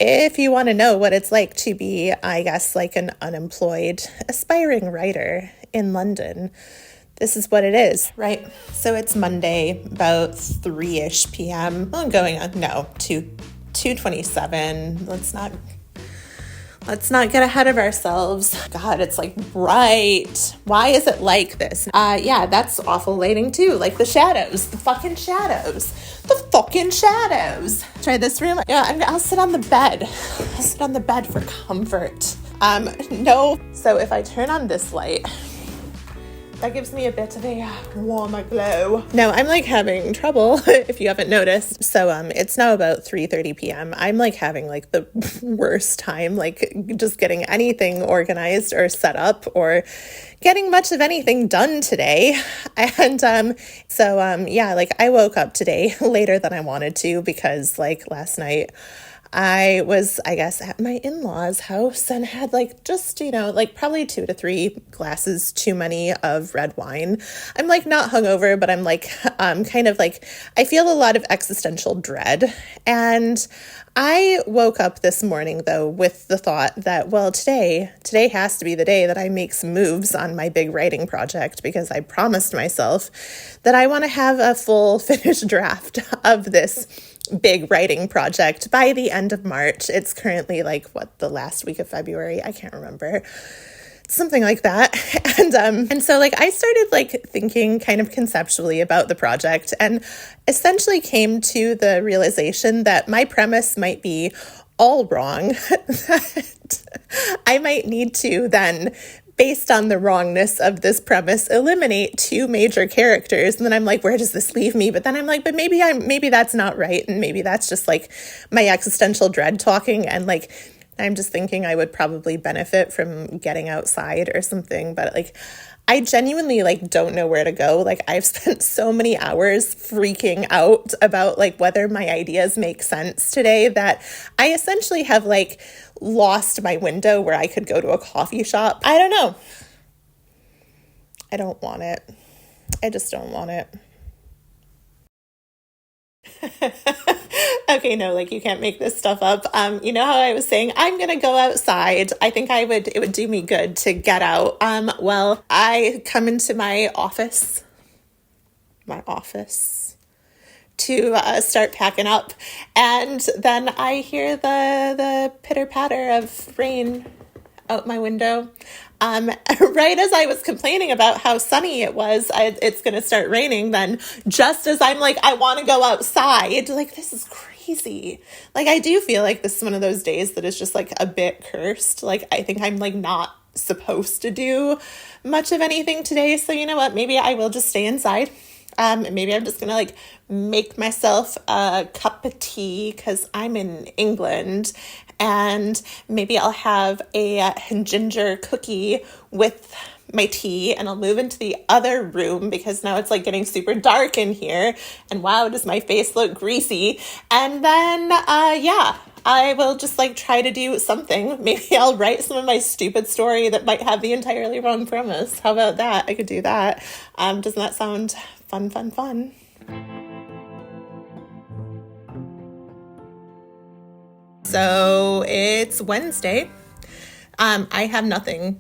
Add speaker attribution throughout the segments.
Speaker 1: If you want to know what it's like to be, I guess, like an unemployed aspiring writer in London, this is what it is, right? So it's Monday, about 3-ish p.m. Well, going on, no, 2:27. Let's not get ahead of ourselves. God, it's like bright. Why is it like this? Yeah, that's awful lighting too. Like the shadows, the fucking shadows. Try this room. Yeah, I'll sit on the bed. I'll sit on the bed for comfort. No. So if I turn on this light, that gives me a bit of a warmer glow. No, I'm like having trouble, if you haven't noticed. So it's now about 3:30 p.m. I'm like having like the worst time, like just getting anything organized or set up or getting much of anything done today. And yeah, like I woke up today later than I wanted to because like last night I was, I guess, at my in-laws' house and had like just, like probably 2 to 3 glasses too many of red wine. I'm like not hungover, but I'm like kind of like, I feel a lot of existential dread. And I woke up this morning though with the thought that, well, today has to be the day that I make some moves on my big writing project because I promised myself that I want to have a full finished draft of this big writing project by the end of March. It's currently like the last week of February. I can't remember. Something like that. And so like I started like thinking kind of conceptually about the project and essentially came to the realization that my premise might be all wrong. That I might need to then, based on the wrongness of this premise, eliminate 2 major characters. And then I'm like, where does this leave me? But then I'm like, but maybe that's not right. And maybe that's just like my existential dread talking. And like, I'm just thinking I would probably benefit from getting outside or something. But like, I genuinely like don't know where to go. Like I've spent so many hours freaking out about like whether my ideas make sense today that I essentially have like lost my window where I could go to a coffee shop. I don't know. I don't want it. I just don't want it. Okay, no, like you can't make this stuff up. You know how I was saying I'm gonna go outside. I think it would do me good to get out. Well, I come into my office to start packing up, and then I hear the pitter patter of rain out my window. Right as I was complaining about how sunny it was, it's going to start raining. Then just as I'm like, I want to go outside, like, this is crazy. Like, I do feel like this is one of those days that is just like a bit cursed. Like, I think I'm like not supposed to do much of anything today. So you know what? Maybe I will just stay inside. Maybe I'm just going to like make myself a cup of tea because I'm in England, and maybe I'll have a ginger cookie with my tea, and I'll move into the other room because now it's like getting super dark in here, and wow, does my face look greasy. And then, yeah, I will just like try to do something. Maybe I'll write some of my stupid story that might have the entirely wrong premise. How about that? I could do that. Doesn't that sound fun? So it's Wednesday. I have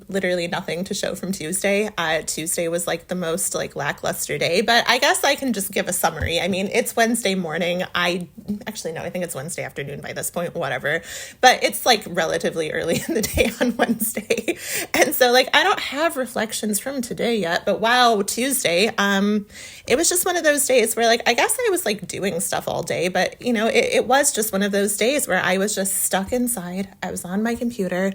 Speaker 1: literally nothing to show from Tuesday. Tuesday was like the most like lackluster day, but I guess I can just give a summary. I mean, it's Wednesday morning. I think it's Wednesday afternoon by this point, whatever, but it's like relatively early in the day on Wednesday. And so like, I don't have reflections from today yet, but wow, Tuesday, it was just one of those days where like, I guess I was like doing stuff all day, but it was just one of those days where I was just stuck inside. I was on my computer.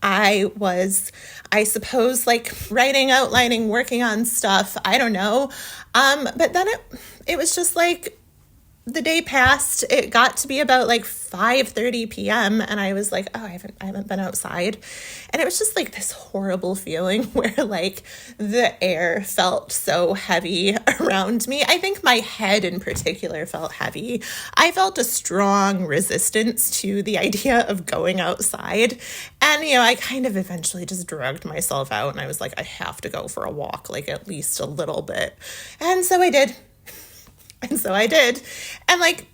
Speaker 1: I was, I suppose, like writing, outlining, working on stuff. I don't know. But then it was just like the day passed. It got to be about like 5:30 p.m. and I was like, oh, I haven't been outside. And it was just like this horrible feeling where like the air felt so heavy around me. I think my head in particular felt heavy. I felt a strong resistance to the idea of going outside. And, I kind of eventually just dragged myself out and I was like, I have to go for a walk, like at least a little bit. And so I did. And like,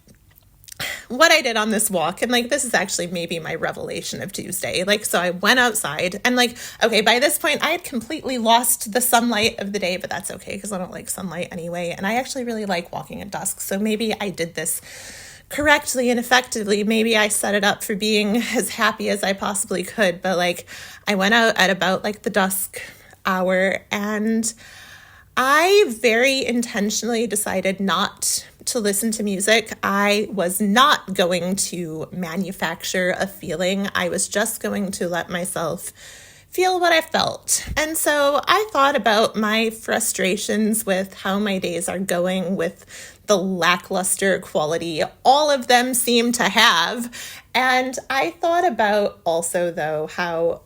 Speaker 1: what I did on this walk, and like this is actually maybe my revelation of Tuesday. Like, so I went outside and like, okay, by this point I had completely lost the sunlight of the day, but that's okay because I don't like sunlight anyway. And I actually really like walking at dusk. So maybe I did this correctly and effectively. Maybe I set it up for being as happy as I possibly could. But like, I went out at about like the dusk hour, and I very intentionally decided not to listen to music. I was not going to manufacture a feeling. I was just going to let myself feel what I felt. And so I thought about my frustrations with how my days are going, with the lackluster quality all of them seem to have. And I thought about also, though, how,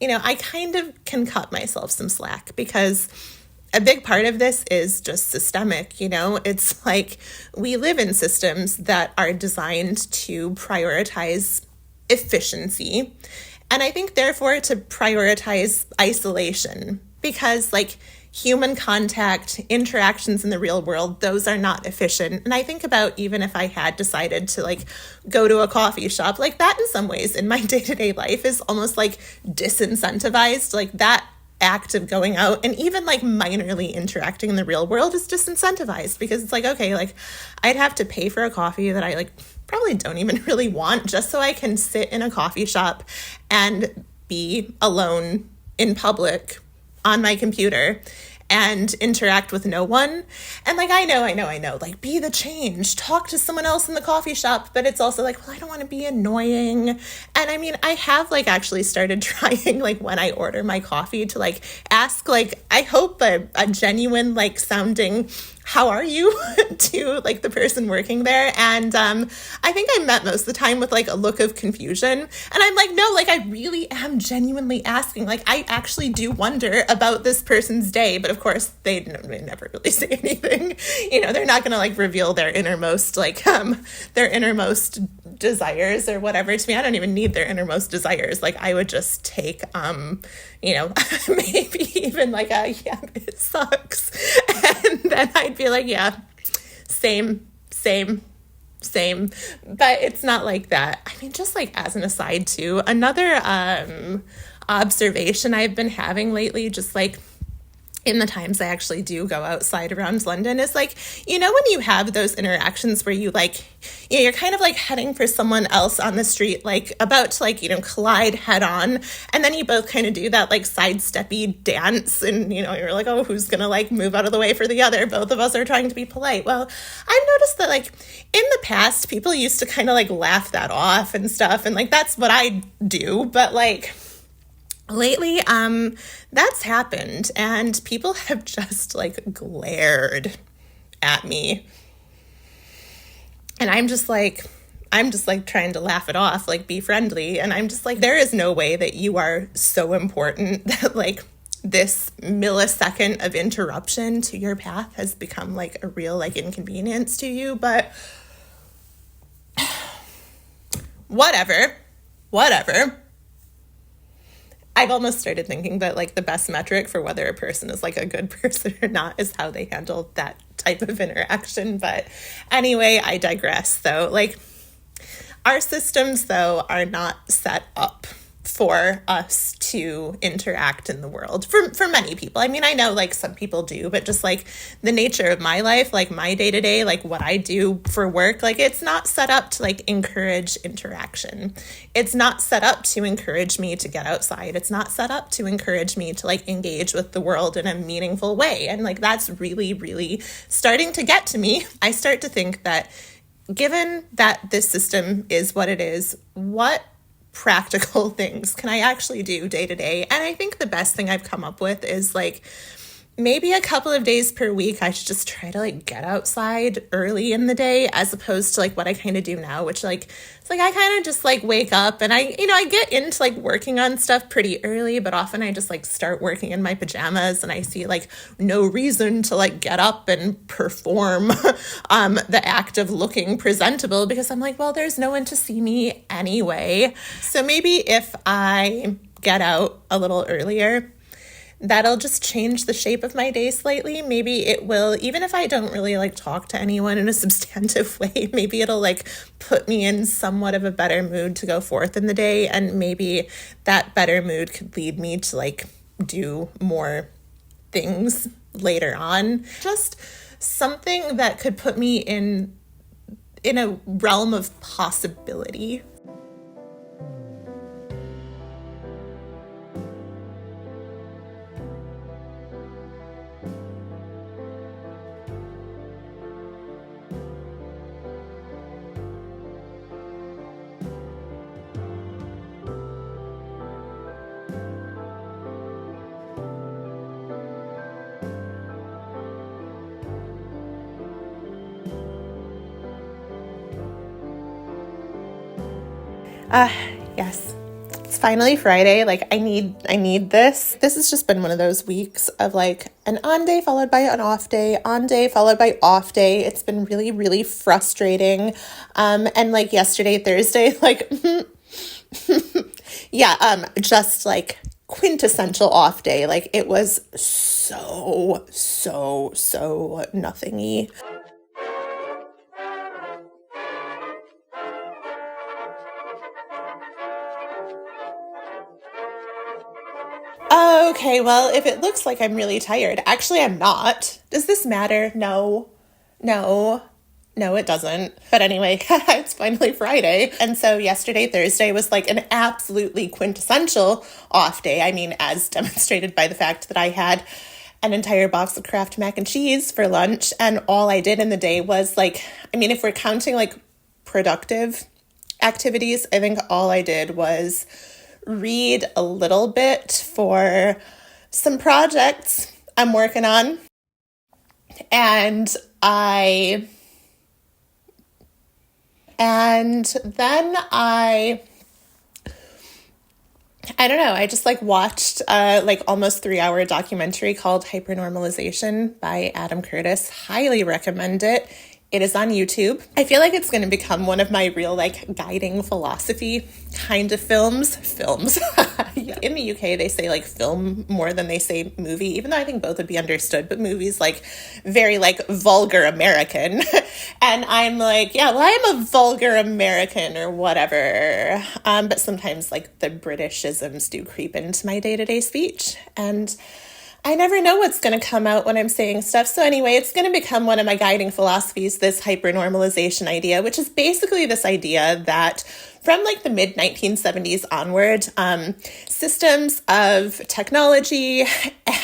Speaker 1: I kind of can cut myself some slack, because a big part of this is just systemic. It's like we live in systems that are designed to prioritize efficiency. And I think, therefore, to prioritize isolation, because like human contact, interactions in the real world, those are not efficient. And I think about, even if I had decided to like go to a coffee shop, like that in some ways in my day-to-day life is almost like disincentivized. Like that act of going out and even like minorly interacting in the real world is disincentivized, because it's like, okay, like I'd have to pay for a coffee that I like probably don't even really want, just so I can sit in a coffee shop and be alone in public on my computer and interact with no one. And like, I know, like be the change, talk to someone else in the coffee shop, but it's also like, well, I don't want to be annoying. And I mean, I have like actually started trying, like when I order my coffee, to like ask, like, I hope a genuine like sounding how are you to like the person working there. And I think I met most of the time with like a look of confusion. And I'm like, no, like I really am genuinely asking. Like I actually do wonder about this person's day. But of course they never really say anything. They're not going to like reveal their innermost, like their innermost desires or whatever to me. I don't even need their innermost desires. Like I would just take, maybe even like yeah, it sucks. And then I'd be like, yeah, same. But it's not like that. I mean, just like as an aside too, another observation I've been having lately, just like in the times I actually do go outside around London, is like, when you have those interactions where you like, you're kind of like heading for someone else on the street, like about to like, collide head on. And then you both kind of do that like sidesteppy dance. And, you're like, oh, who's going to like move out of the way for the other? Both of us are trying to be polite. Well, I've noticed that like in the past, people used to kind of like laugh that off and stuff. And like, that's what I do. But like, lately, that's happened, and people have just like glared at me, and I'm just like trying to laugh it off, like be friendly, and I'm just like, there is no way that you are so important that like this millisecond of interruption to your path has become like a real like inconvenience to you. But whatever. I've almost started thinking that like the best metric for whether a person is like a good person or not is how they handle that type of interaction. But anyway, I digress. Though, like our systems though are not set up for us to interact in the world for many people. I mean, I know like some people do, but just like the nature of my life, like my day-to-day, like what I do for work, like it's not set up to like encourage interaction. It's not set up to encourage me to get outside. It's not set up to encourage me to like engage with the world in a meaningful way. And like that's really, really starting to get to me. I start to think that given that this system is what it is, what practical things can I actually do day to day? And I think the best thing I've come up with is like maybe a couple of days per week, I should just try to like get outside early in the day, as opposed to like what I kind of do now, which like, it's like I kind of just like wake up and I get into like working on stuff pretty early, but often I just like start working in my pajamas and I see like no reason to like get up and perform the act of looking presentable, because I'm like, well, there's no one to see me anyway. So maybe if I get out a little earlier, that'll just change the shape of my day slightly. Maybe it will, even if I don't really like talk to anyone in a substantive way, maybe it'll like put me in somewhat of a better mood to go forth in the day. And maybe that better mood could lead me to like do more things later on. Just something that could put me in a realm of possibility. Yes. It's finally Friday. Like I need this. This has just been one of those weeks of like an on day followed by an off day, on day followed by off day. It's been really, really frustrating. And like yesterday, Thursday, like, just like quintessential off day. Like it was so nothingy. Okay, well, if it looks like I'm really tired, actually I'm not. Does this matter? No, it doesn't. But anyway, it's finally Friday. And so yesterday, Thursday, was like an absolutely quintessential off day. I mean, as demonstrated by the fact that I had an entire box of Kraft mac and cheese for lunch. And all I did in the day was like, I mean, if we're counting like productive activities, I think all I did was read a little bit for some projects I'm working on. And then I don't know, I just like watched like almost 3-hour documentary called Hypernormalization by Adam Curtis. Highly recommend it. It is on YouTube. I feel like it's going to become one of my real like guiding philosophy kind of films. Yeah. In the UK, they say like film more than they say movie, even though I think both would be understood, but movies like very like vulgar American. And I'm like, yeah, well, I'm a vulgar American or whatever. But sometimes like the Britishisms do creep into my day-to-day speech. And I never know what's going to come out when I'm saying stuff. So anyway, it's going to become one of my guiding philosophies, this hypernormalization idea, which is basically this idea that from like the mid 1970s onward, systems of technology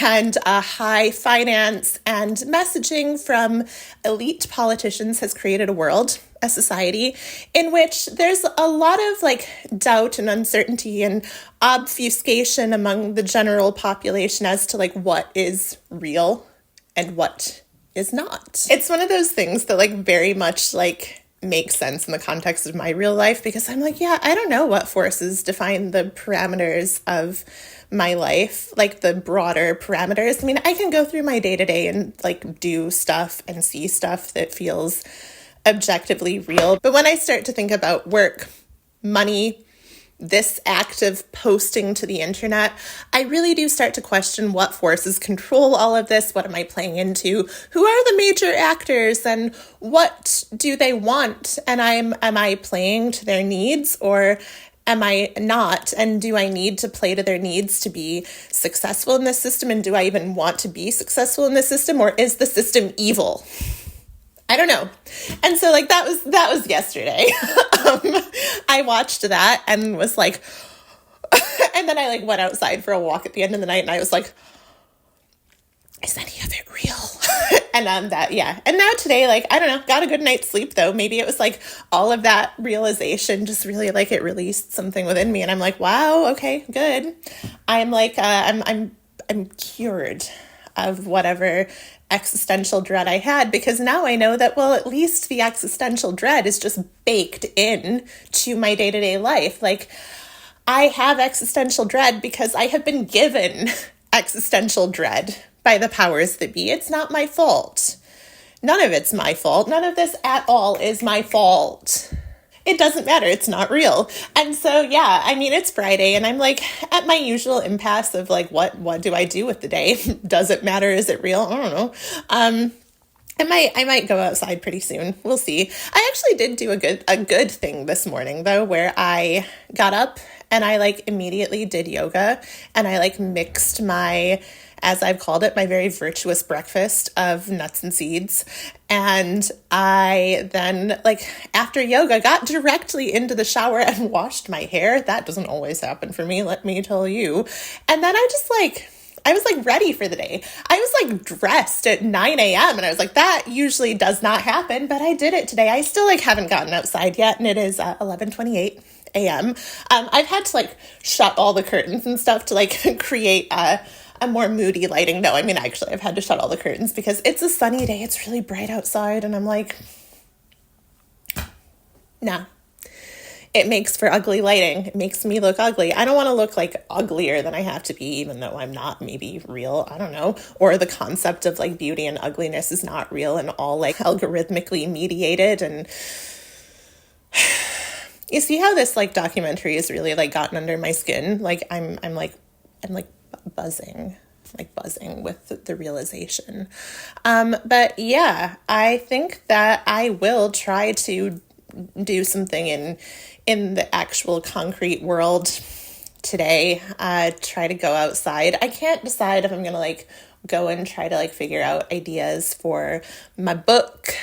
Speaker 1: and high finance and messaging from elite politicians has created a world, a society in which there's a lot of like doubt and uncertainty and obfuscation among the general population as to like what is real and what is not. It's one of those things that like very much like makes sense in the context of my real life, because I'm like, yeah, I don't know what forces define the parameters of my life, like the broader parameters. I mean, I can go through my day-to-day and like do stuff and see stuff that feels objectively real. But when I start to think about work, money, this act of posting to the internet, I really do start to question what forces control all of this. What am I playing into? Who are the major actors and what do they want? And am I playing to their needs or am I not? And do I need to play to their needs to be successful in this system? And do I even want to be successful in this system, or is the system evil? I don't know. And so like that was yesterday. I watched that and was like, and then I like went outside for a walk at the end of the night and I was like, is any of it real? And and now today, like, I don't know, got a good night's sleep though. Maybe it was like all of that realization just really like it released something within me. And I'm like, wow, okay, good. I'm like, I'm cured of whatever existential dread I had, because now I know that, well, at least the existential dread is just baked in to my day-to-day life. Like, I have existential dread because I have been given existential dread by the powers that be. It's not my fault. None of it's my fault. None of this at all is my fault. it doesn't matter. It's not real. And so, yeah, I mean, it's Friday and I'm like at my usual impasse of like, what do I do with the day? Does it matter? Is it real? I don't know. I might go outside pretty soon. We'll see. I actually did do a good thing this morning though, where I got up and I like immediately did yoga and I like mixed my, as I've called it, my very virtuous breakfast of nuts and seeds. And I then, like, after yoga, got directly into the shower and washed my hair. That doesn't always happen for me, let me tell you. And then I was like ready for the day. I was like dressed at 9 a.m. and I was like, that usually does not happen, but I did it today. I still like haven't gotten outside yet and it is 11:28 a.m. I've had to like shut all the curtains and stuff to like create a more moody lighting. No, I mean, actually I've had to shut all the curtains because it's a sunny day. It's really bright outside and I'm like, nah. It makes for ugly lighting. It makes me look ugly. I don't want to look like uglier than I have to be, even though I'm not maybe real. I don't know. Or the concept of like beauty and ugliness is not real and all like algorithmically mediated. And you see how this like documentary has really like gotten under my skin? Like I'm buzzing. Like buzzing with the realization. But yeah, I think that I will try to do something in the actual concrete world today. Try to go outside. I can't decide if I'm gonna like go and try to like figure out ideas for my book,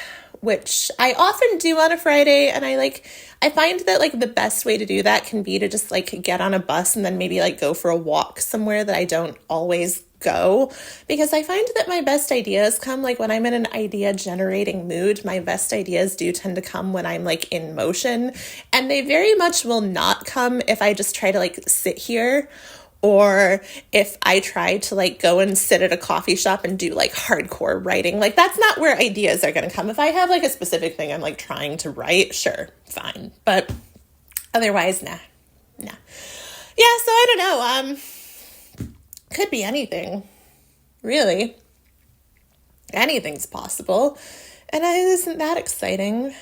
Speaker 1: which I often do on a Friday. And I find that like the best way to do that can be to just like get on a bus and then maybe like go for a walk somewhere that I don't always go, because I find that my best ideas come like when I'm in an idea generating mood. My best ideas do tend to come when I'm like in motion, and they very much will not come if I just try to like sit here, or if I try to like go and sit at a coffee shop and do like hardcore writing. Like that's not where ideas are going to come. If I have like a specific thing I'm like trying to write, sure, fine. But otherwise, nah. Yeah, so I don't know. Could be anything, really. Anything's possible. And isn't that exciting?